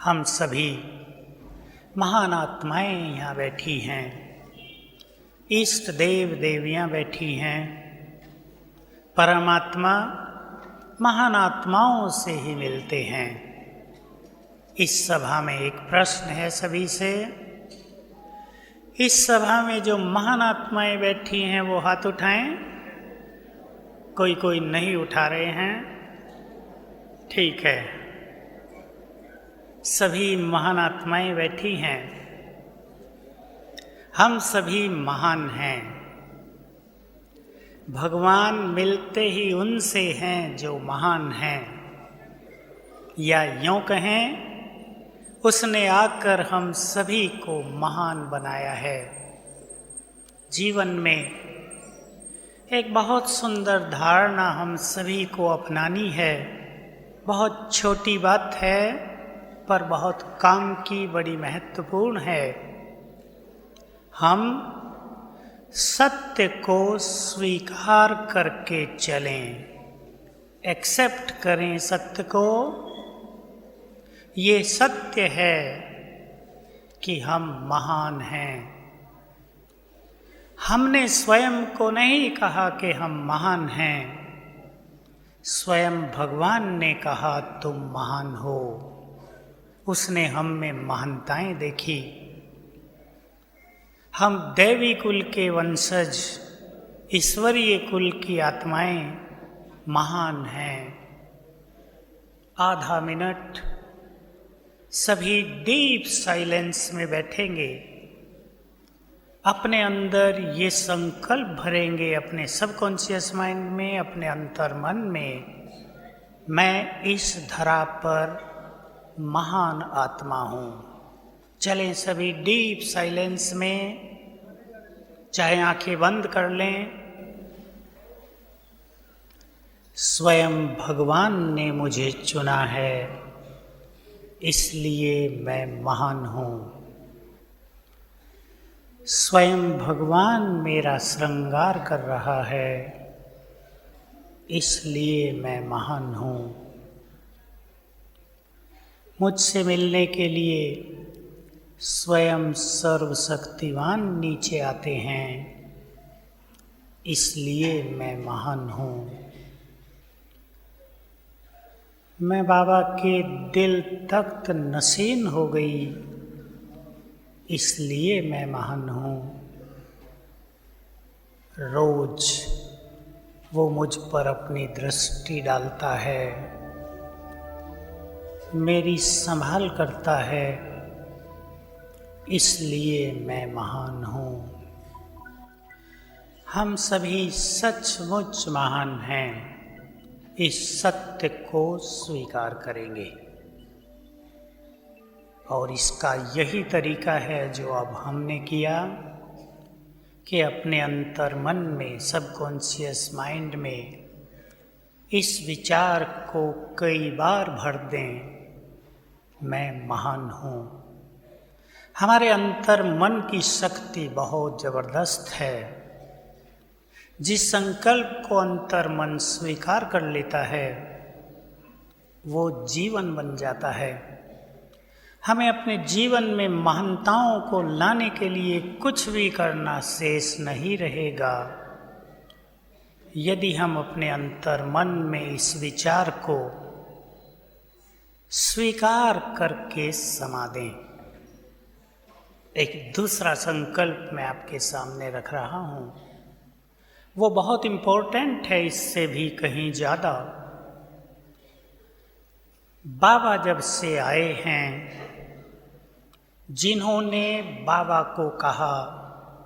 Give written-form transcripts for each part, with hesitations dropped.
हम सभी महान आत्माएं यहाँ बैठी हैं, इष्ट देव देवियाँ बैठी हैं। परमात्मा महान आत्माओं से ही मिलते हैं। इस सभा में एक प्रश्न है सभी से। इस सभा में जो महान आत्माएं बैठी हैं वो हाथ उठाएं। कोई नहीं उठा रहे हैं। ठीक है, सभी महान आत्माएं बैठी हैं। हम सभी महान हैं। भगवान मिलते ही उनसे हैं जो महान हैं, या यूं कहें उसने आकर हम सभी को महान बनाया है। जीवन में एक बहुत सुंदर धारणा हम सभी को अपनानी है। बहुत छोटी बात है पर बहुत काम की, बड़ी महत्वपूर्ण है। हम सत्य को स्वीकार करके चलें, एक्सेप्ट करें सत्य को। ये सत्य है कि हम महान हैं। हमने स्वयं को नहीं कहा कि हम महान हैं, स्वयं भगवान ने कहा तुम महान हो। उसने हम में महानताएं देखी। हम दैवी कुल के वंशज, ईश्वरीय कुल की आत्माएं महान हैं। आधा मिनट सभी डीप साइलेंस में बैठेंगे, अपने अंदर ये संकल्प भरेंगे, अपने सबकॉन्शियस माइंड में, अपने अंतर मन में, मैं इस धरा पर महान आत्मा हूँ। चलें सभी डीप साइलेंस में, चाहे आंखें बंद कर लें। स्वयं भगवान ने मुझे चुना है, इसलिए मैं महान हूँ। स्वयं भगवान मेरा श्रृंगार कर रहा है, इसलिए मैं महान हूँ। मुझसे मिलने के लिए स्वयं सर्वशक्तिवान नीचे आते हैं, इसलिए मैं महान हूँ। मैं बाबा के दिल तख्त नशीन हो गई, इसलिए मैं महान हूँ। रोज वो मुझ पर अपनी दृष्टि डालता है, मेरी संभाल करता है, इसलिए मैं महान हूँ। हम सभी सचमुच महान हैं। इस सत्य को स्वीकार करेंगे और इसका यही तरीका है जो अब हमने किया कि अपने अंतर मन में, सबकॉन्शियस माइंड में इस विचार को कई बार भर दें, मैं महान हूँ। हमारे अंतर मन की शक्ति बहुत ज़बरदस्त है। जिस संकल्प को अंतर मन स्वीकार कर लेता है वो जीवन बन जाता है। हमें अपने जीवन में महानताओं को लाने के लिए कुछ भी करना शेष नहीं रहेगा यदि हम अपने अंतर मन में इस विचार को स्वीकार करके समा दें। एक दूसरा संकल्प मैं आपके सामने रख रहा हूँ, वो बहुत इम्पोर्टेंट है, इससे भी कहीं ज़्यादा। बाबा जब से आए हैं, जिन्होंने बाबा को कहा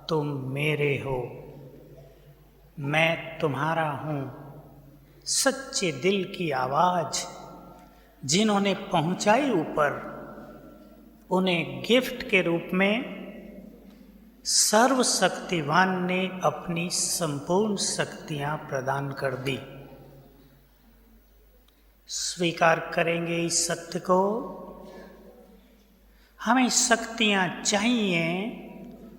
तुम मेरे हो, मैं तुम्हारा हूँ, सच्चे दिल की आवाज़ जिन्होंने पहुँचाई ऊपर, उन्हें गिफ्ट के रूप में सर्वशक्तिवान ने अपनी संपूर्ण शक्तियाँ प्रदान कर दी। स्वीकार करेंगे इस सत्य को। हमें शक्तियाँ चाहिए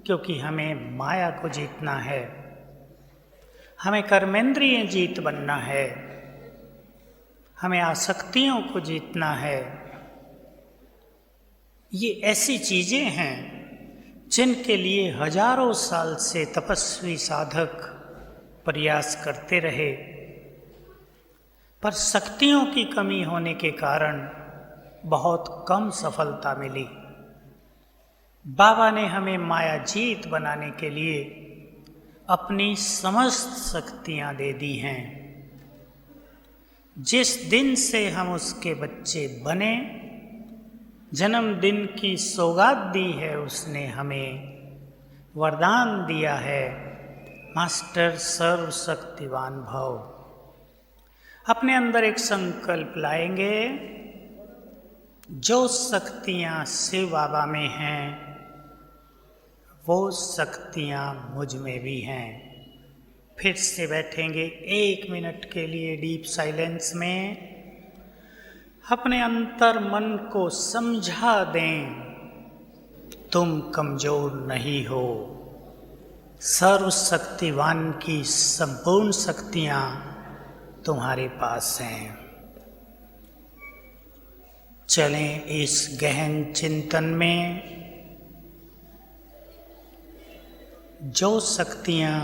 क्योंकि हमें माया को जीतना है, हमें कर्मेंद्रिय जीत बनना है, हमें आसक्तियों को जीतना है। ये ऐसी चीज़ें हैं जिनके लिए हजारों साल से तपस्वी साधक प्रयास करते रहे, पर शक्तियों की कमी होने के कारण बहुत कम सफलता मिली। बाबा ने हमें माया जीत बनाने के लिए अपनी समस्त शक्तियां दे दी हैं। जिस दिन से हम उसके बच्चे बने, जन्मदिन की सौगात दी है उसने हमें, वरदान दिया है, मास्टर सर्वशक्तिवान भव। अपने अंदर एक संकल्प लाएंगे, जो शक्तियां शिव बाबा में हैं वो शक्तियां मुझ में भी हैं। फिर से बैठेंगे 1 मिनट के लिए डीप साइलेंस में, अपने अंतर मन को समझा दें, तुम कमजोर नहीं हो, सर्वशक्तिवान की संपूर्ण शक्तियां तुम्हारे पास हैं। चलें इस गहन चिंतन में। जो शक्तियां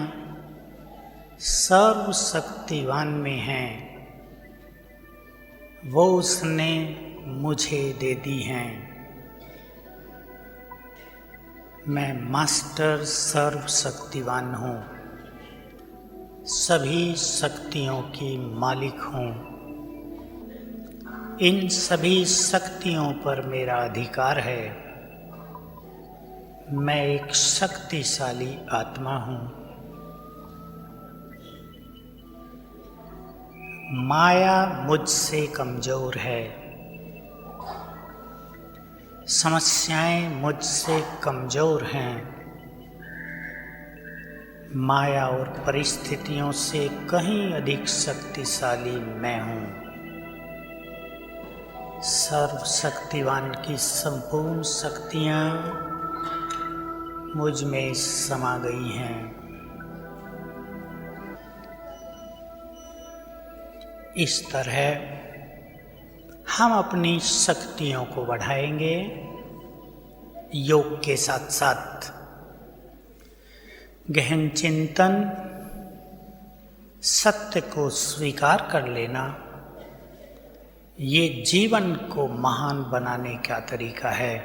सर्वशक्तिवान में हैं वो उसने मुझे दे दी हैं। मैं मास्टर सर्वशक्तिवान हूँ, सभी शक्तियों की मालिक हूँ। इन सभी शक्तियों पर मेरा अधिकार है। मैं एक शक्तिशाली आत्मा हूँ। माया मुझसे कमजोर है, समस्याएं मुझसे कमजोर हैं। माया और परिस्थितियों से कहीं अधिक शक्तिशाली मैं हूँ। सर्वशक्तिवान की संपूर्ण शक्तियाँ मुझ में समा गई हैं। इस तरह हम अपनी शक्तियों को बढ़ाएंगे योग के साथ साथ। गहन चिंतन, सत्य को स्वीकार कर लेना, ये जीवन को महान बनाने का तरीका है।